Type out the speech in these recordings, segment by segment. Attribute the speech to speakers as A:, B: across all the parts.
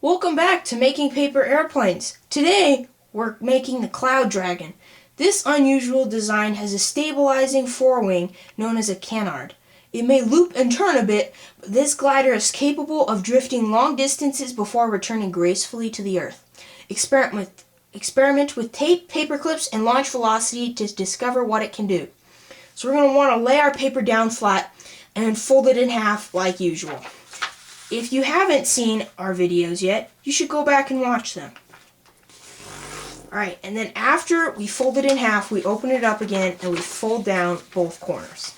A: Welcome back to Making Paper Airplanes. Today, we're making the Cloud Dragon. This unusual design has a stabilizing forewing known as a canard. It may loop and turn a bit, but this glider is capable of drifting long distances before returning gracefully to the Earth. Experiment with tape, paper clips, and launch velocity to discover what it can do. So we're going to want to lay our paper down flat and fold it in half like usual. If you haven't seen our videos yet, you should go back and watch them. Alright, and then after we fold it in half, we open it up again and we fold down both corners.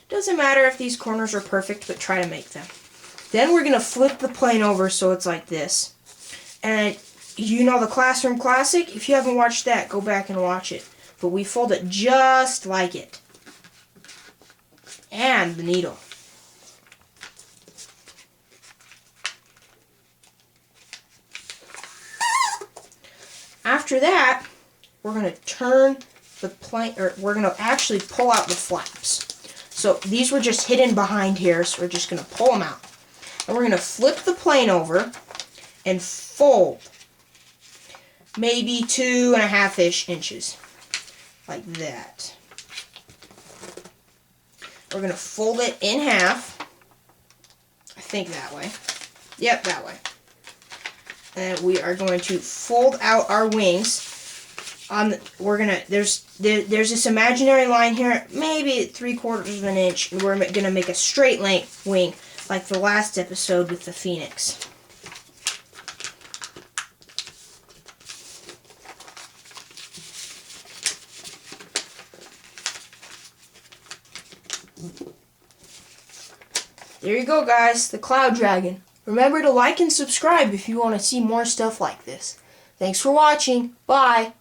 A: Doesn't matter if these corners are perfect, but try to make them. Then we're going to flip the plane over so it's like this. And you know the Classroom Classic? If you haven't watched that, go back and watch it. But we fold it just like it. And the needle. After that, we're going to turn the plane, or we're going to actually pull out the flaps. So these were just hidden behind here, so we're just going to pull them out. And we're going to flip the plane over and fold maybe 2.5-ish inches. Like that. We're going to fold it in half. I think that way. Yep, that way. And we are going to fold out our wings. There's this imaginary line here, maybe 3/4 of an inch, and we're going to make a straight length wing like the last episode with the Phoenix. There you go, guys, the Cloud Dragon. Remember to like and subscribe if you want to see more stuff like this. Thanks for watching. Bye.